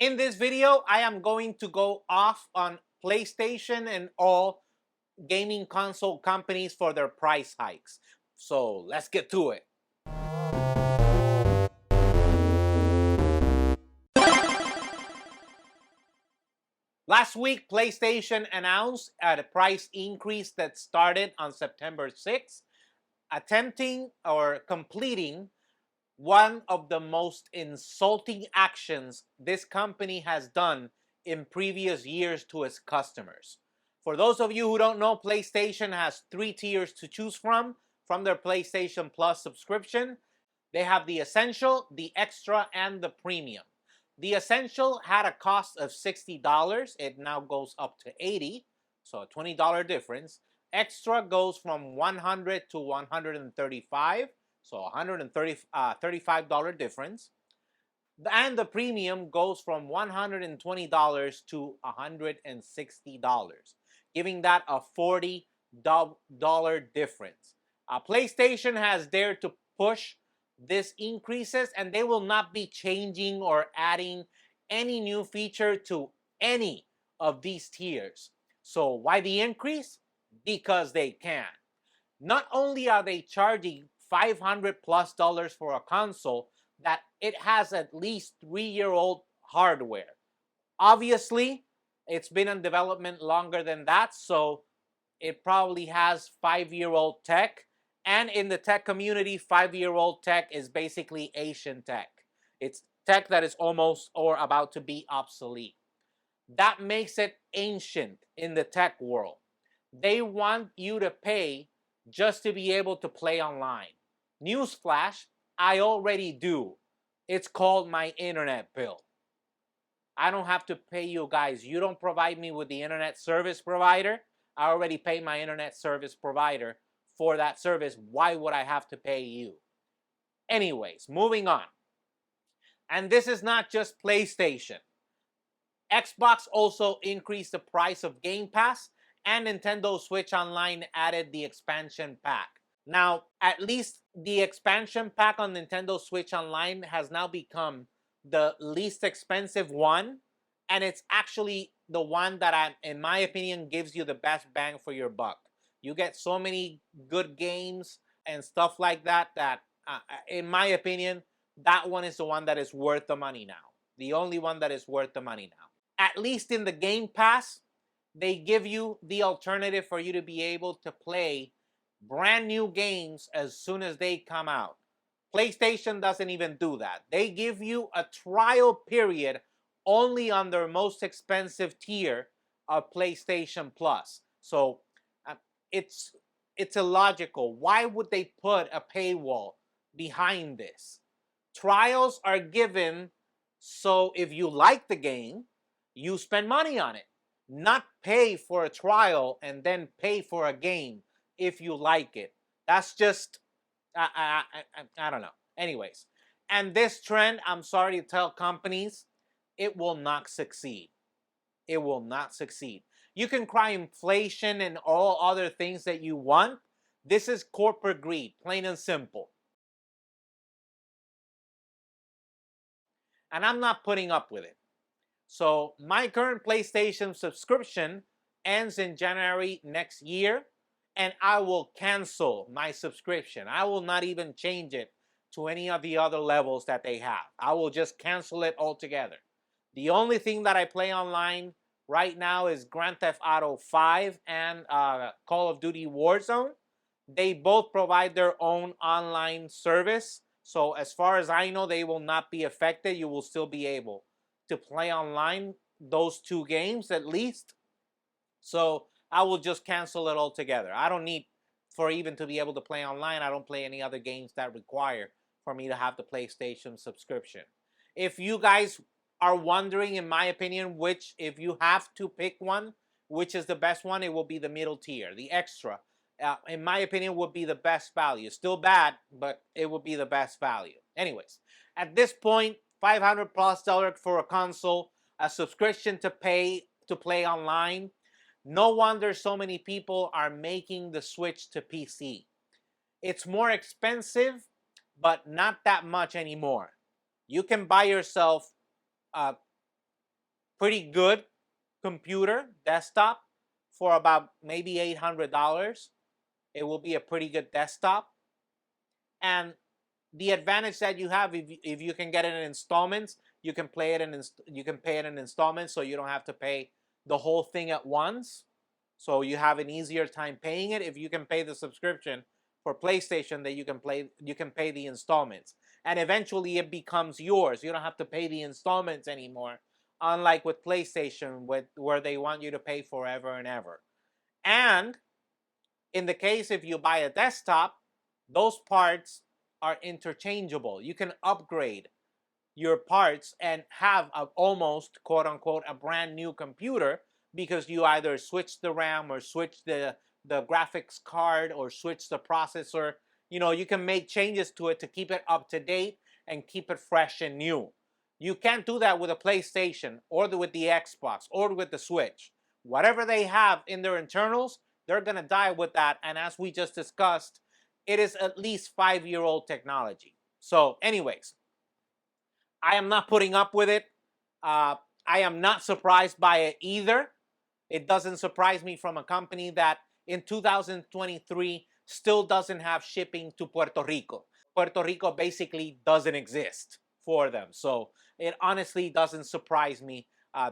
In this video, I am going to go off on PlayStation and all gaming console companies for their price hikes. So let's get to it. Last week, PlayStation announced a price increase that started on September 6th, attempting or completing one of the most insulting actions this company has done in previous years to its customers. For those of you who don't know, PlayStation has 3 tiers to choose from their PlayStation Plus subscription. They have the Essential, the Extra, and the Premium. The Essential had a cost of $60. It now goes up to $80, so a $20 difference. Extra goes from $100 to $135, so $135 difference. And the Premium goes from $120 to $160, giving that a $40 difference. PlayStation has dared to push these increases, and they will not be changing or adding any new feature to any of these tiers. So why the increase? Because they can. Not only are they charging $500+ for a console that it has at least 3-year-old hardware. Obviously, it's been in development longer than that, so it probably has 5-year-old tech. And in the tech community, 5-year-old tech is basically Asian tech. It's tech that is almost or about to be obsolete. That makes it ancient in the tech world. They want you to pay just to be able to play online. Newsflash, I already do. It's called my internet bill. I don't have to pay you guys. You don't provide me with the internet service provider. I already pay my internet service provider for that service. Why would I have to pay you? Anyways, moving on. And this is not just PlayStation. Xbox also increased the price of Game Pass, and Nintendo Switch Online added the expansion pack. Now, at least the expansion pack on Nintendo Switch Online has now become the least expensive one, and it's actually the one that, in my opinion, gives you the best bang for your buck. You get so many good games and stuff like that in my opinion, that one is the one that is worth the money now. The only one that is worth the money now. At least in the Game Pass, they give you the alternative for you to be able to play brand new games as soon as they come out. PlayStation doesn't even do that. They give you a trial period only on their most expensive tier of PlayStation Plus. So it's illogical. Why would they put a paywall behind this? Trials are given so if you like the game, you spend money on it. Not pay for a trial and then pay for a game if you like it. That's just, I don't know. Anyways, and this trend, I'm sorry to tell companies, it will not succeed. It will not succeed. You can cry inflation and all other things that you want. This is corporate greed, plain and simple. And I'm not putting up with it. So my current PlayStation subscription ends in January next year, and I will cancel my subscription. I will not even change it to any of the other levels that they have. I will just cancel it altogether. The only thing that I play online right now is Grand Theft Auto 5 and Call of Duty Warzone. They both provide their own online service. So as far as I know, they will not be affected. You will still be able to play online those two games at least. So I will just cancel it altogether. I don't need for even to be able to play online. I don't play any other games that require for me to have the PlayStation subscription. If you guys are wondering, in my opinion, which, if you have to pick one, which is the best one, it will be the middle tier, the Extra. In my opinion, would be the best value. Still bad, but it would be the best value. Anyways, at this point, $500+ for a console, a subscription to pay to play online. No wonder so many people are making the switch to PC. It's more expensive, but not that much anymore. You can buy yourself pretty good computer desktop for about maybe $800. It will be a pretty good desktop. And the advantage that you have, if you can get it in installments, you can pay it in installments, so you don't have to pay the whole thing at once. So you have an easier time paying it. If you can pay the subscription for PlayStation, that you can pay the installments, and eventually it becomes yours. You don't have to pay the installments anymore, unlike with PlayStation, where they want you to pay forever and ever. And in the case if you buy a desktop, those parts are interchangeable. You can upgrade your parts and have almost, quote unquote, a brand new computer, because you either switch the RAM or switch the graphics card or switch the processor. You can make changes to it to keep it up to date and keep it fresh and new. You can't do that with a PlayStation or with the Xbox or with the Switch. Whatever they have in their internals, they're going to die with that. And as we just discussed, it is at least 5-year-old technology. So anyways, I am not putting up with it. I am not surprised by it either. It doesn't surprise me from a company that in 2023 still doesn't have shipping to Puerto Rico. Puerto Rico basically doesn't exist for them. So it honestly doesn't surprise me.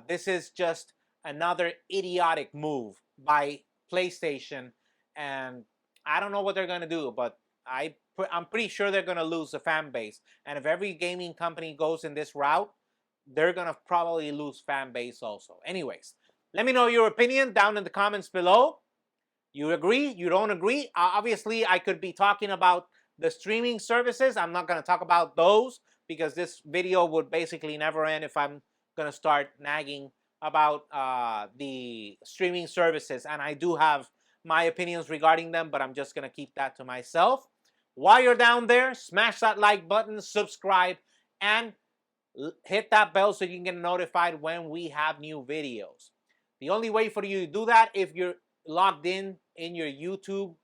This is just another idiotic move by PlayStation, and I don't know what they're going to do, but I'm pretty sure they're going to lose the fan base. And if every gaming company goes in this route, they're going to probably lose fan base also. Anyways, let me know your opinion down in the comments below. You agree? You don't agree? Obviously, I could be talking about the streaming services. I'm not going to talk about those because this video would basically never end if I'm going to start nagging about the streaming services. And I do have my opinions regarding them, but I'm just going to keep that to myself. While you're down there, smash that like button, subscribe, and hit that bell so you can get notified when we have new videos. The only way for you to do that, if you're logged in your YouTube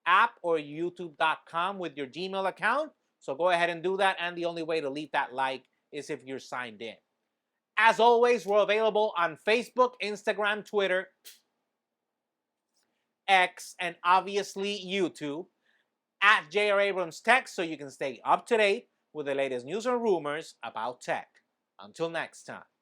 app or youtube.com with your Gmail account, so go ahead and do that. And the only way to leave that like is if you're signed in. As always, we're available on Facebook, Instagram, Twitter, X, and obviously YouTube at J.R. Abrams Tech, so you can stay up to date with the latest news and rumors about tech. Until next time.